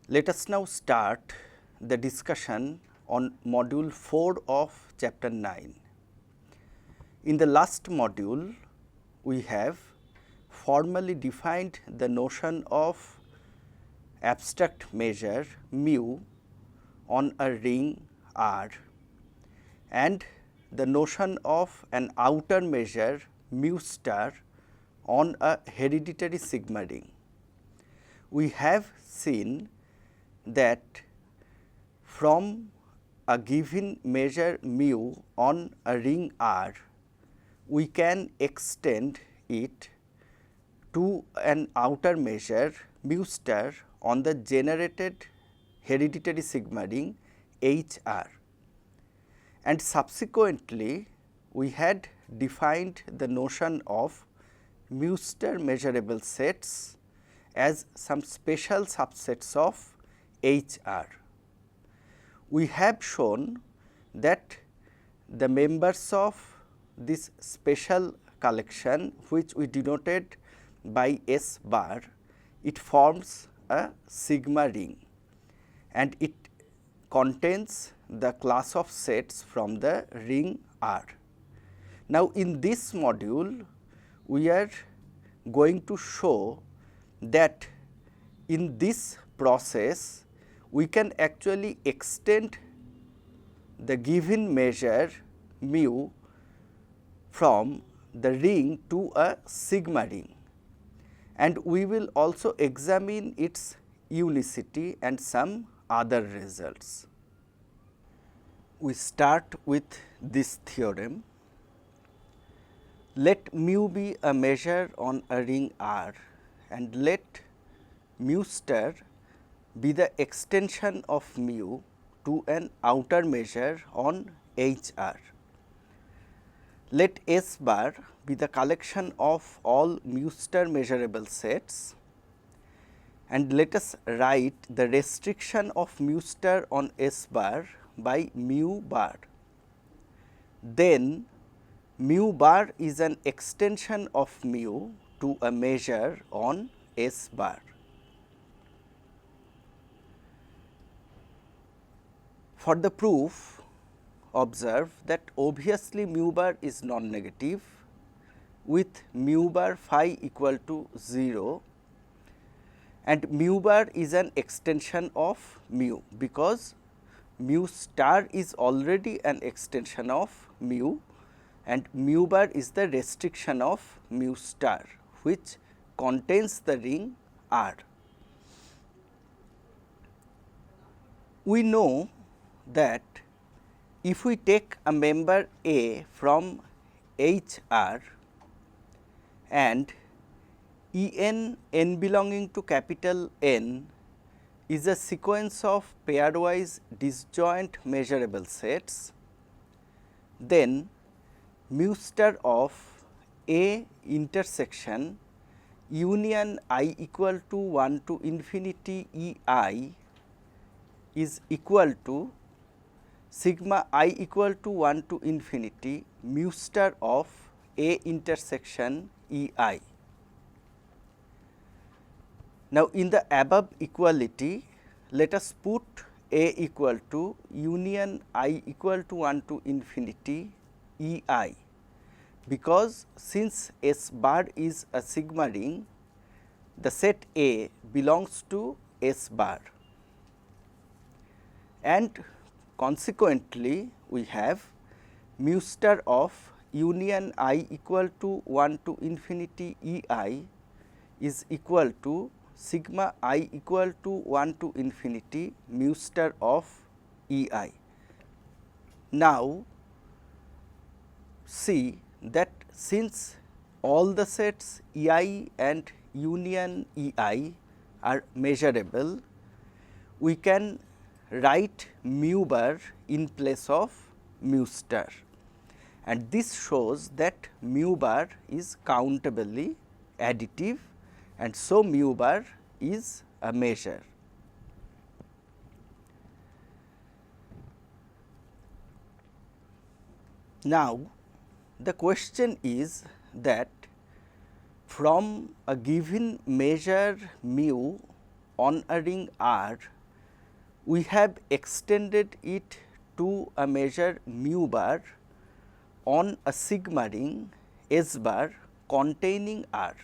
Let us now start the discussion on module 4 of chapter 9. In the last module, we have formally defined the notion of abstract measure mu on a ring R and the notion of an outer measure mu star on a hereditary sigma ring. We have seen that from a given measure mu on a ring R, we can extend it to an outer measure mu star on the generated hereditary sigma ring HR. And subsequently, we had defined the notion of mu star measurable sets as some special subsets of HR. We have shown that the members of this special collection, which we denoted by S bar, it forms a sigma ring and it contains the class of sets from the ring R. Now, in this module, we are going to show that in this process, we can actually extend the given measure mu from the ring to a sigma ring, and we will also examine its unicity and some other results. We start with this theorem. Let mu be a measure on a ring R and let mu star be the extension of mu to an outer measure on HR. Let S bar be the collection of all mu star measurable sets, and let us write the restriction of mu star on S bar by mu bar. Then mu bar is an extension of mu to a measure on S bar. For the proof, observe that obviously mu bar is non-negative with mu bar phi equal to 0, and mu bar is an extension of mu because mu star is already an extension of mu and mu bar is the restriction of mu star, which contains the ring R. We know that if we take a member A from HR and n belonging to capital N is a sequence of pairwise disjoint measurable sets, then mu star of A intersection union I equal to 1 to infinity E I is equal to sigma I equal to 1 to infinity mu star of A intersection E I. Now, in the above equality, let us put A equal to union I equal to 1 to infinity E I, because since S bar is a sigma ring, the set A belongs to S bar, and consequently, we have mu star of union I equal to 1 to infinity E I is equal to sigma I equal to 1 to infinity mu star of E I. Now, see that since all the sets E I and union E I are measurable, we can write mu bar in place of mu star, and this shows that mu bar is countably additive, and so mu bar is a measure. Now, the question is that from a given measure mu on a ring R, we have extended it to a measure mu bar on a sigma ring S bar containing R.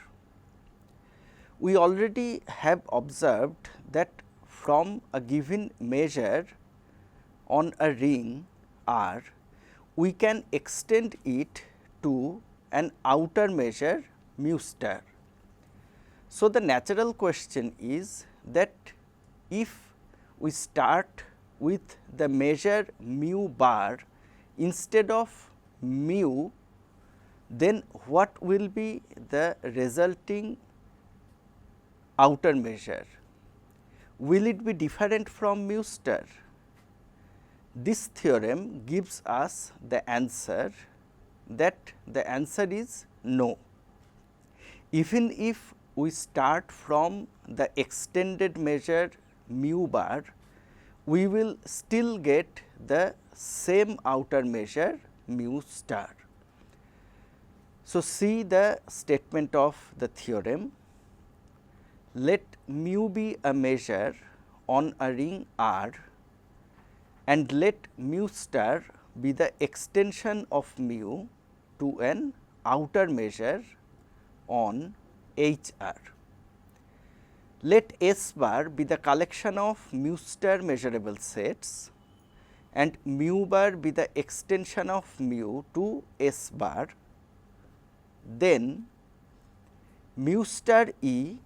We already have observed that from a given measure on a ring R, we can extend it to an outer measure mu star. So, the natural question is that if we start with the measure mu bar instead of mu, then what will be the resulting outer measure? Will it be different from mu star? This theorem gives us the answer that the answer is no. Even if we start from the extended measure mu bar, we will still get the same outer measure mu star. So, see the statement of the theorem. Let mu be a measure on a ring R and let mu star be the extension of mu to an outer measure on H R. Let S bar be the collection of mu star measurable sets and mu bar be the extension of mu to S bar. Then mu star E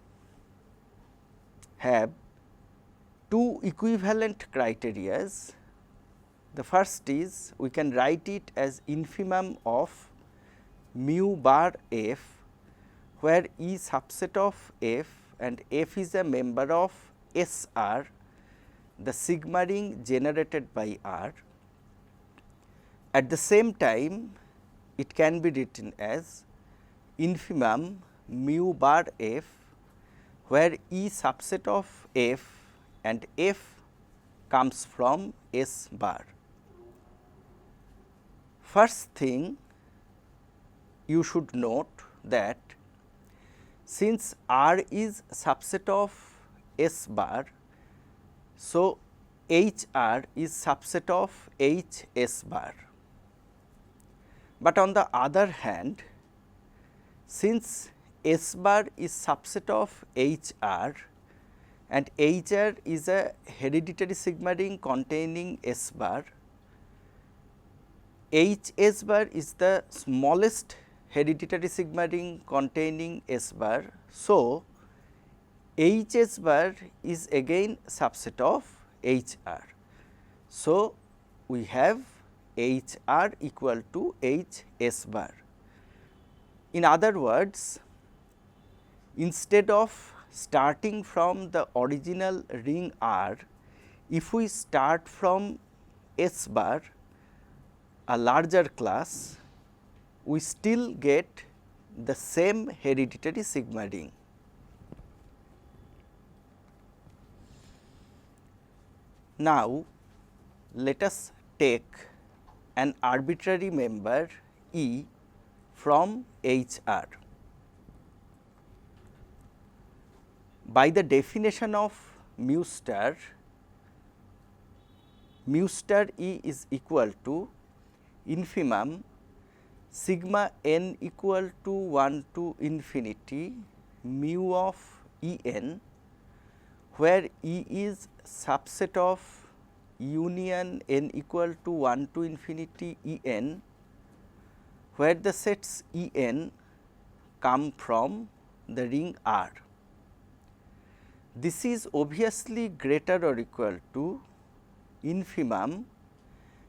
have two equivalent criterias. The first is we can write it as infimum of mu bar f, where E subset of f and f is a member of S R, the sigma ring generated by R. At the same time, it can be written as infimum mu bar f, where E subset of f and f comes from S bar. First thing you should note that since R is subset of S bar, so H R is subset of H S bar. But on the other hand, since S bar is subset of H R and H R is a hereditary sigma ring containing S bar, H S bar is the smallest hereditary sigma ring containing S bar. So, H S bar is again subset of H R. So, we have H R equal to H S bar. In other words, instead of starting from the original ring R, if we start from S bar, a larger class, we still get the same hereditary sigma ring. Now, let us take an arbitrary member E from H R. By the definition of mu star E is equal to infimum sigma n equal to 1 to infinity mu of E n, where E is subset of union n equal to 1 to infinity E n, where the sets E n come from the ring R. This is obviously greater or equal to infimum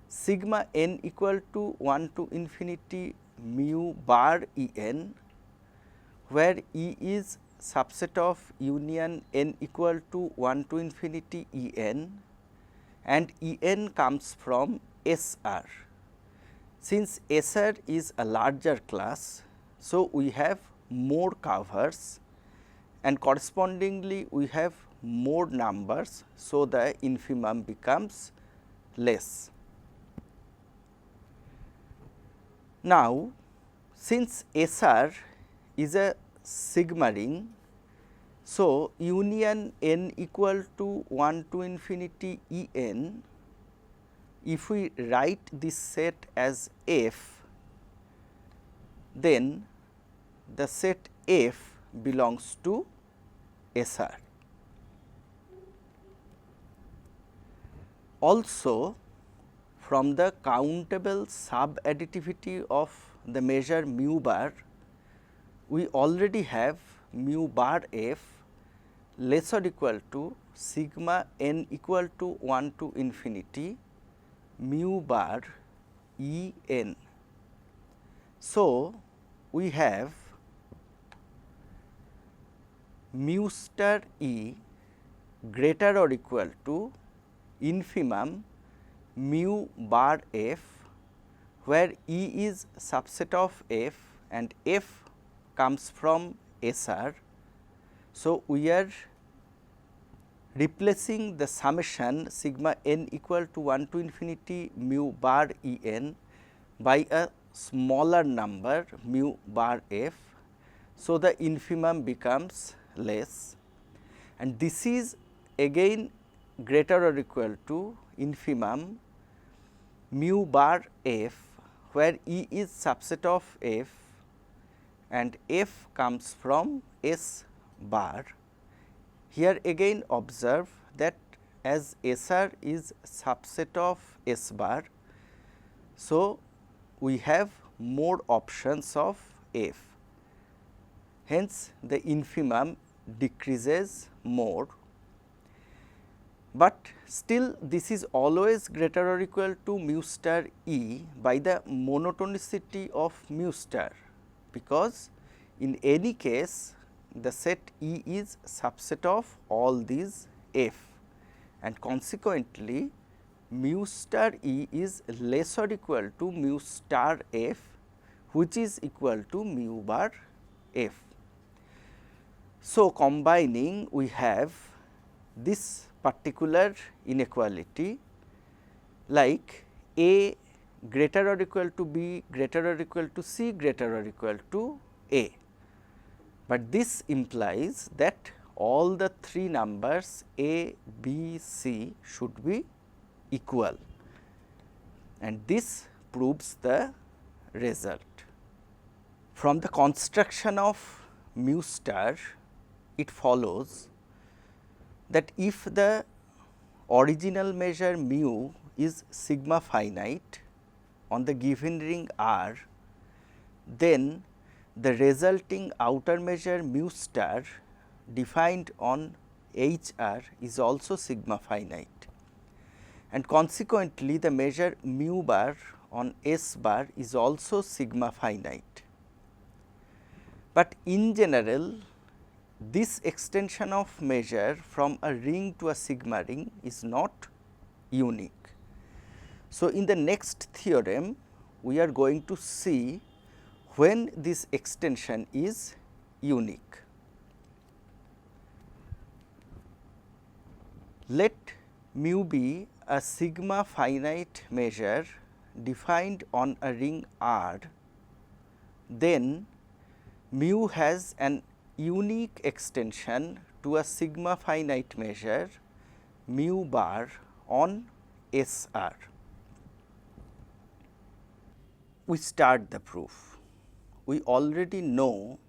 sigma n equal to 1 to infinity mu bar E n, where E is subset of union n equal to 1 to infinity E n and E n comes from S R. Since S R is a larger class, so we have more covers and correspondingly we have more numbers, so the infimum becomes less. Now, since S R is a sigma ring, So, union n equal to 1 to infinity E n, if we write this set as F, then the set F belongs to SR. Also, from the countable sub-additivity of the measure mu bar, we already have mu bar f less or equal to sigma n equal to 1 to infinity mu bar E n. So, we have mu star E greater or equal to infimum mu bar f, where E is subset of f and f comes from SR. So, we are replacing the summation sigma n equal to 1 to infinity mu bar E n by a smaller number mu bar f. So, the infimum becomes less, and this is again greater or equal to infimum mu bar f, where E is subset of f and f comes from S bar. Here again observe that as SR is subset of S bar, so we have more options of f, hence the infimum decreases more, but still this is always greater or equal to mu star E by the monotonicity of mu star, because in any case the set E is subset of all these f, and consequently mu star E is less or equal to mu star f, which is equal to mu bar f. So, combining we have this particular inequality like A greater or equal to B greater or equal to C greater or equal to A, but this implies that all the three numbers A, B, C should be equal, and this proves the result. From the construction of mu star, it follows that if the original measure mu is sigma finite on the given ring R, then the resulting outer measure mu star defined on H R is also sigma finite, and consequently the measure mu bar on S bar is also sigma finite. But in general, this extension of measure from a ring to a sigma ring is not unique. So, in the next theorem, we are going to see when this extension is unique. Let mu be a sigma finite measure defined on a ring R, then mu has an unique extension to a sigma finite measure mu bar on S R. We start the proof. We already know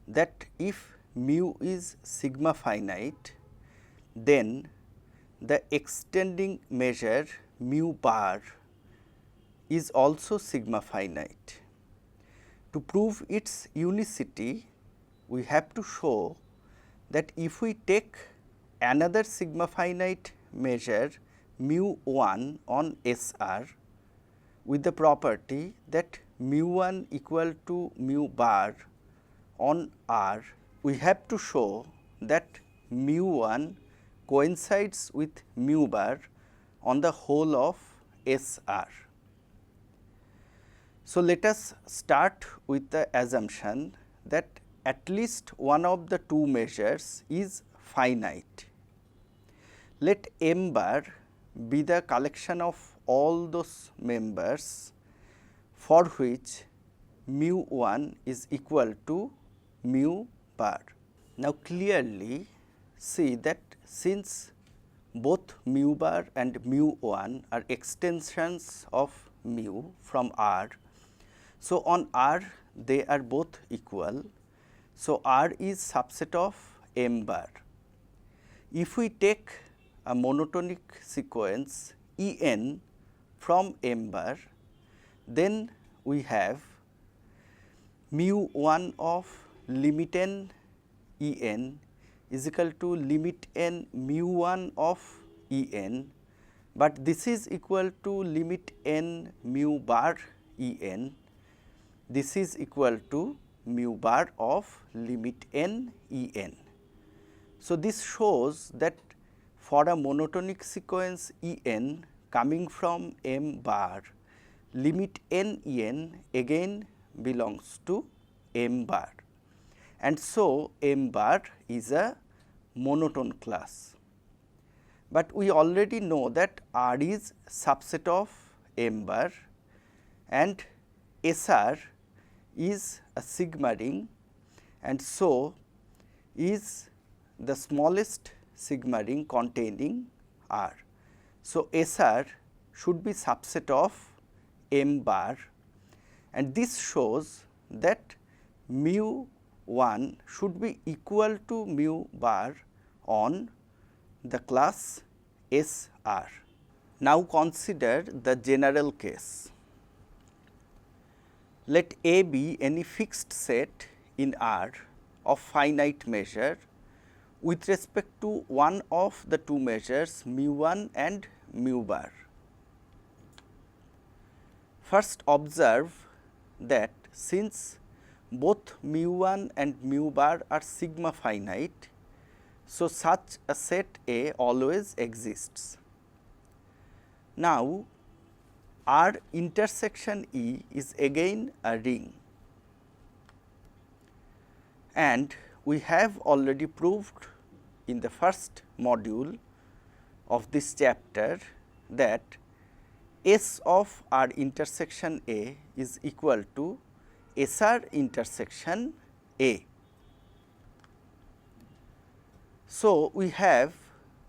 that if mu is sigma finite, then the extending measure mu bar is also sigma finite. To prove its unicity, we have to show that if we take another sigma finite measure mu 1 on S R with the property that mu 1 equal to mu bar on R, we have to show that mu 1 coincides with mu bar on the whole of S R. So, let us start with the assumption that at least one of the two measures is finite. Let M bar be the collection of all those members for which mu 1 is equal to mu bar. Now, clearly see that since both mu bar and mu 1 are extensions of mu from R, so on R they are both equal. So, R is subset of m bar. If we take a monotonic sequence E n from m bar, then we have mu 1 of limit n E n is equal to limit n mu 1 of E n, but this is equal to limit n mu bar E n. This is equal to mu bar of limit n E n. So, this shows that for a monotonic sequence E n coming from m bar, limit n E n again belongs to m bar, and so m bar is a monotone class. But we already know that R is subset of m bar and SR is a sigma ring, and so is the smallest sigma ring containing R. So, SR should be subset of m bar, and this shows that mu 1 should be equal to mu bar on the class SR. Now, consider the general case. Let A be any fixed set in R of finite measure with respect to one of the two measures mu 1 and mu bar. First, observe that since both mu 1 and mu bar are sigma finite, so such a set A always exists. Now, R intersection E is again a ring, and we have already proved in the first module of this chapter that S of R intersection A is equal to SR intersection A. So, we have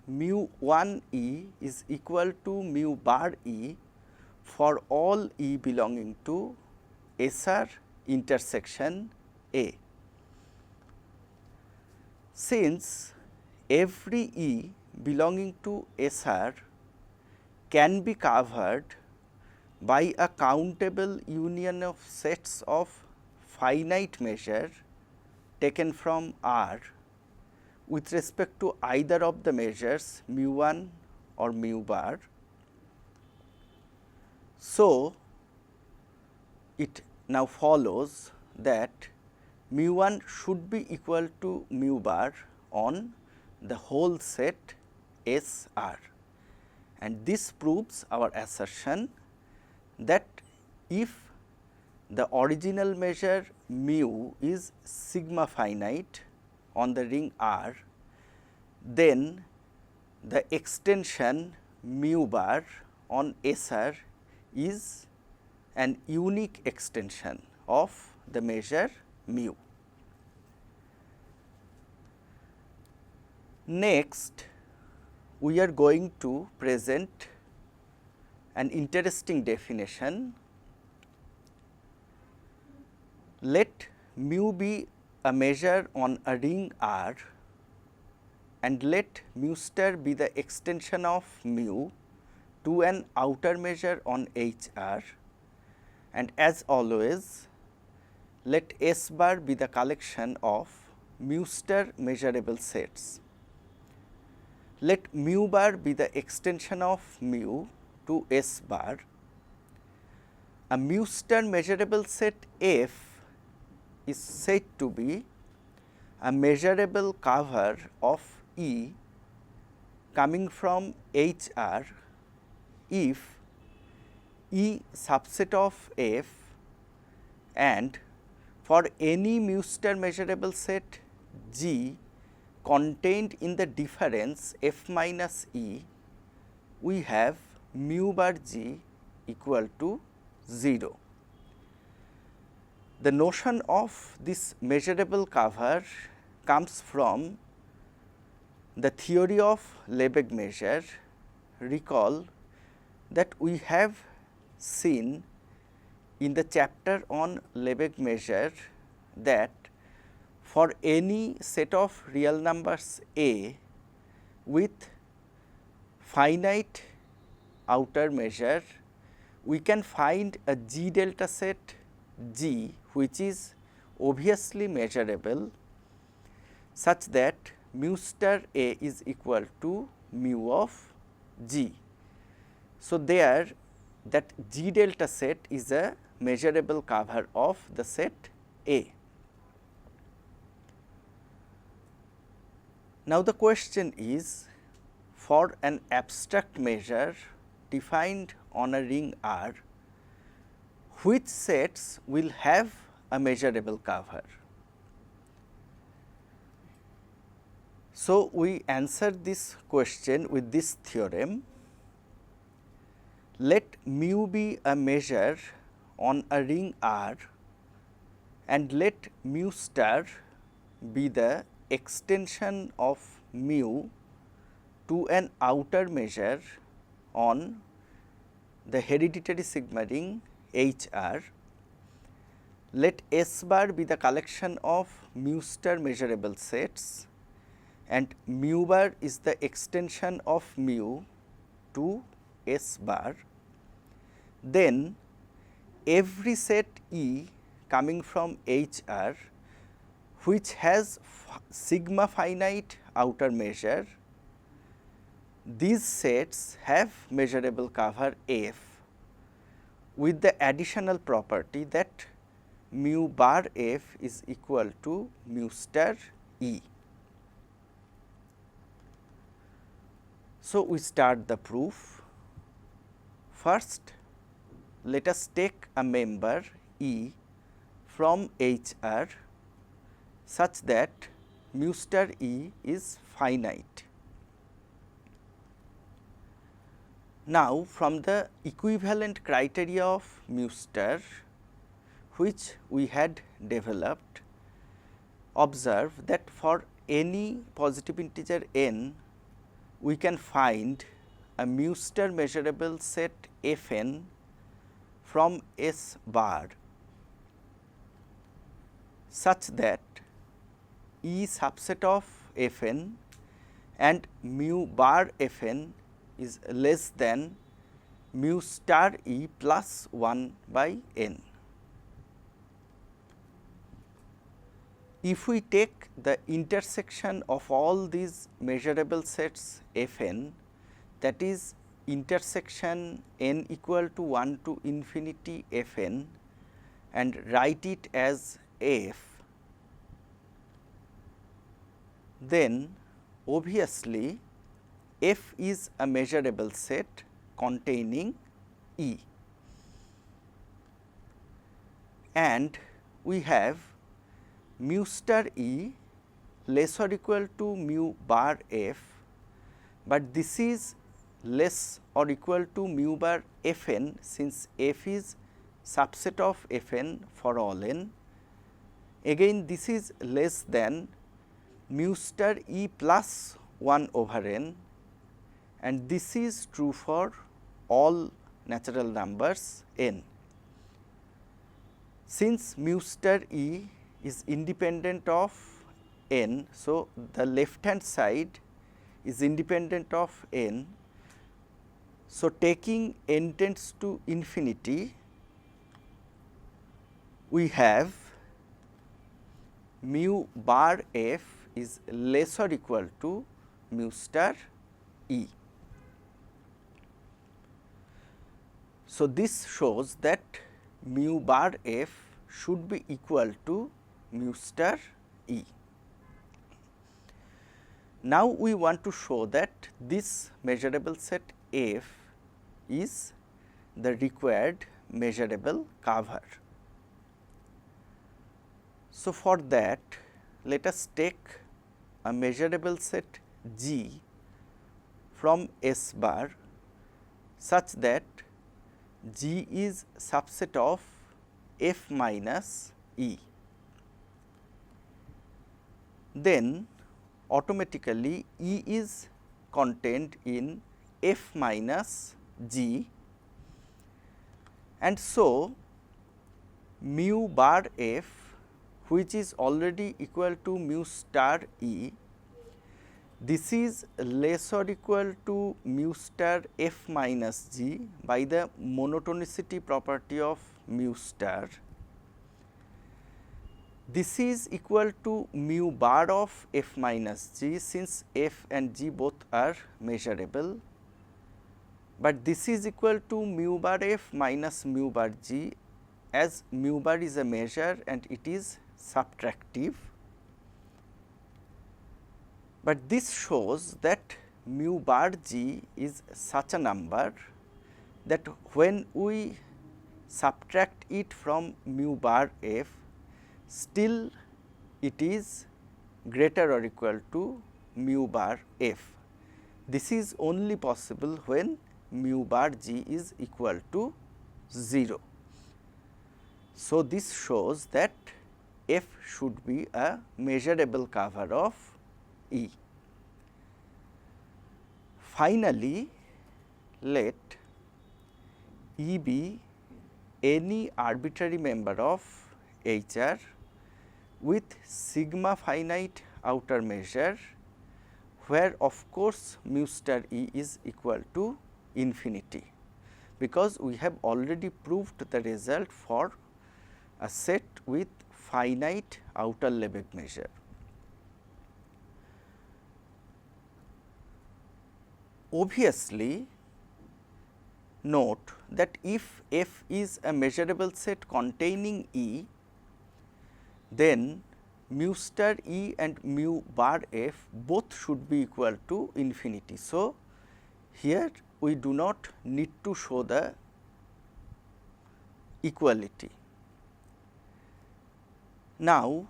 mu 1 E is equal to mu bar E for all E belonging to SR intersection A. Since every E belonging to SR can be covered by a countable union of sets of finite measure taken from R with respect to either of the measures mu 1 or mu bar. So, it now follows that mu 1 should be equal to mu bar on the whole set S R, and this proves our assertion that if the original measure mu is sigma finite on the ring R, then the extension mu bar on SR is an unique extension of the measure mu. Next, we are going to present an interesting definition. Let mu be a measure on a ring R, and let mu star be the extension of mu to an outer measure on HR, and as always let S bar be the collection of mu star measurable sets. Let mu bar be the extension of mu to S bar. A mu star measurable set F is said to be a measurable cover of E coming from HR if E subset of F and for any mu star measurable set G contained in the difference F minus E, we have mu bar G equal to 0. The notion of this measurable cover comes from the theory of Lebesgue measure. Recall that we have seen in the chapter on Lebesgue measure that for any set of real numbers A with finite outer measure, we can find a G delta set G which is obviously measurable such that mu star A is equal to mu of G. So, there that G delta set is a measurable cover of the set A. Now, the question is, for an abstract measure defined on a ring R, which sets will have a measurable cover? So, we answer this question with this theorem. Let mu be a measure on a ring R and let mu star be the extension of mu to an outer measure on the hereditary sigma ring H R. Let S bar be the collection of mu star measurable sets and mu bar is the extension of mu to S bar. Then every set E coming from H R which has sigma finite outer measure, these sets have measurable cover F with the additional property that mu bar F is equal to mu star E. So, we start the proof. First, let us take a member E from H R such that mu star E is finite. Now, from the equivalent criteria of mu star which we had developed, observe that for any positive integer n, we can find a mu star measurable set f n from S bar such that E subset of f n and mu bar f n is less than mu star E plus 1 by n. If we take the intersection of all these measurable sets f n, that is intersection n equal to 1 to infinity f n, and write it as f, then obviously f is a measurable set containing E, and we have mu star E less or equal to mu bar f, but this is less or equal to mu bar f n since f is subset of f n for all n. Again this is less than mu star E plus 1 over n, and this is true for all natural numbers n. Since mu star E is independent of n, so the left hand side is independent of n. So, taking n tends to infinity, we have mu bar f is less or equal to mu star E. So, this shows that mu bar f should be equal to mu star E. Now, we want to show that this measurable set f is the required measurable cover. So, for that let us take a measurable set G from S bar such that G is subset of f minus E. then automatically E is contained in F minus G, and so mu bar F, which is already equal to mu star E, this is less or equal to mu star F minus G by the monotonicity property of mu star. This is equal to mu bar of F minus G, since F and G both are measurable, but this is equal to mu bar F minus mu bar G, as mu bar is a measure and it is subtractive. But this shows that mu bar G is such a number that when we subtract it from mu bar F, still it is greater or equal to mu bar F. This is only possible when mu bar G is equal to 0. So, this shows that F should be a measurable cover of E. Finally, let E be any arbitrary member of HR with sigma finite outer measure, where of course mu star E is equal to infinity, because we have already proved the result for a set with finite outer Lebesgue measure. Obviously, note that if F is a measurable set containing E, then mu star E and mu bar F both should be equal to infinity. So, here we do not need to show the equality. Now,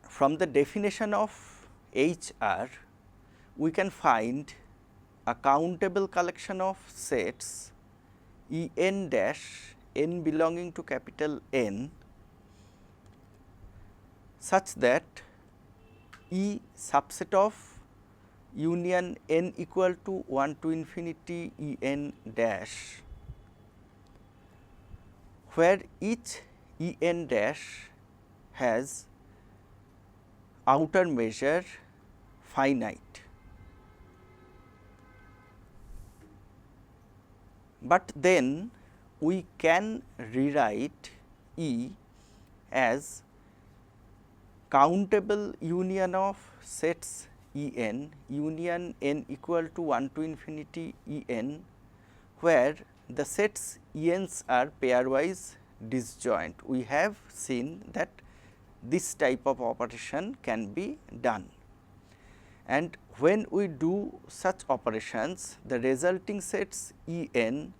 from the definition of HR, we can find a countable collection of sets E n dash n belonging to capital N, such that E subset of union n equal to 1 to infinity E n dash, where each E n dash has outer measure finite. But then we can rewrite E as countable union of sets E n, union n equal to 1 to infinity E n, where the sets E n's are pairwise disjoint. We have seen that this type of operation can be done, and when we do such operations, the resulting sets E n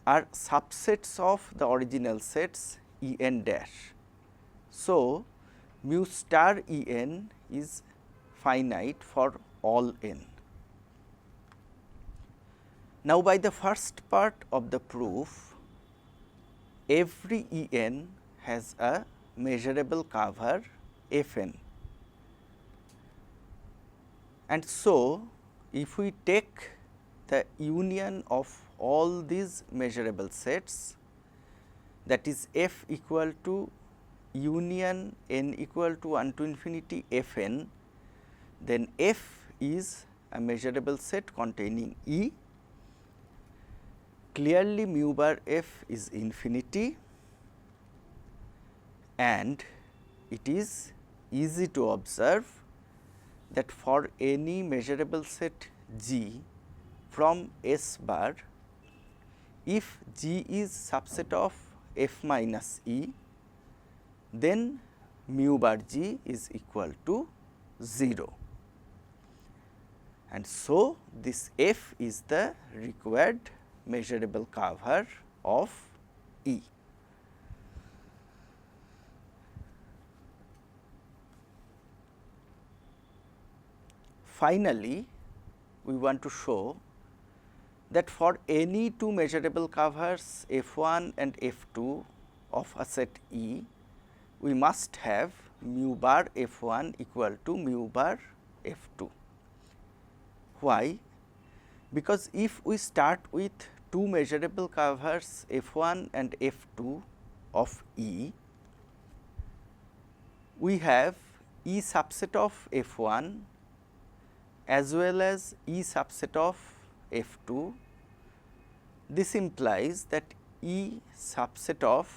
are subsets of the original sets E n dash. So, mu star E n is finite for all n. Now, by the first part of the proof, every E n has a measurable cover F n. And so, if we take the union of all these measurable sets, that is F equal to union n equal to 1 to infinity F n, then F is a measurable set containing E. Clearly, mu bar F is infinity, and it is easy to observe that for any measurable set G from S bar, if G is subset of F minus E, then mu bar G is equal to 0. And so, this F is the required measurable cover of E. Finally, we want to show that for any two measurable covers F 1 and F 2 of a set E, we must have mu bar f1 equal to mu bar f2. Why? Because if we start with two measurable curves f1 and f2 of E, we have E subset of f1 as well as E subset of f2. This implies that E subset of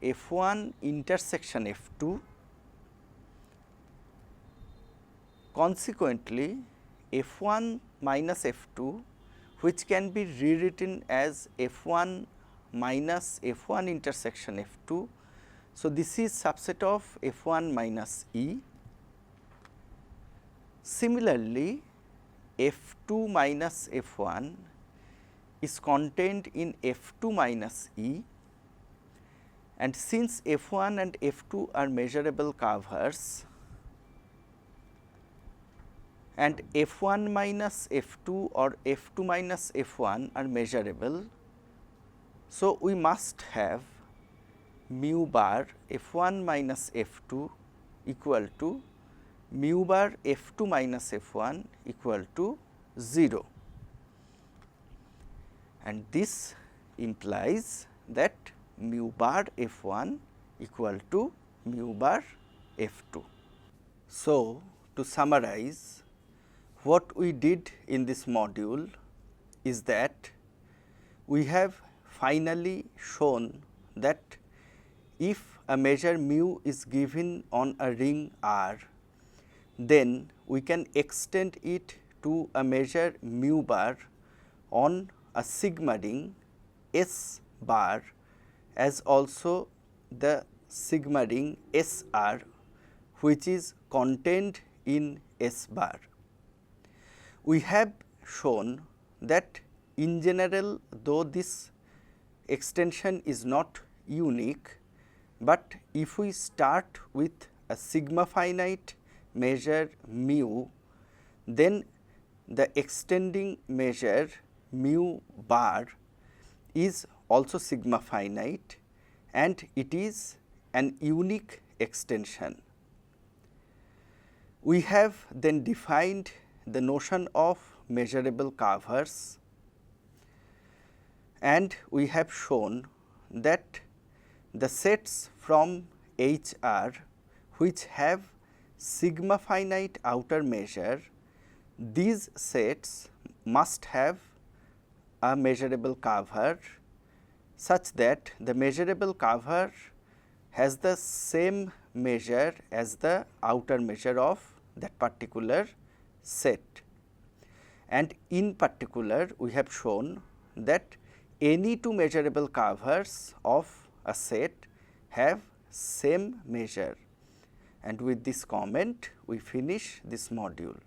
f1 intersection f2, consequently f1 minus f2, which can be rewritten as f1 minus f1 intersection f2. So, this is subset of f1 minus E. Similarly, f2 minus f1 is contained in f2 minus E, and since f1 and f2 are measurable curves and f1 minus f2 or f2 minus f1 are measurable, so we must have mu bar f1 minus f2 equal to mu bar f2 minus f1 equal to 0, and this implies that mu bar f1 equal to mu bar f2. So, to summarize, what we did in this module is that we have finally shown that if a measure mu is given on a ring R, then we can extend it to a measure mu bar on a sigma ring S bar as also the sigma ring SR, which is contained in S bar. We have shown that in general, though this extension is not unique, but if we start with a sigma finite measure mu, then the extending measure mu bar is also sigma finite and it is an unique extension. We have then defined the notion of measurable curves, and we have shown that the sets from HR which have sigma finite outer measure, these sets must have a measurable curve such that the measurable curve has the same measure as the outer measure of that particular set. And in particular, we have shown that any two measurable curves of a set have same measure. And with this comment, we finish this module.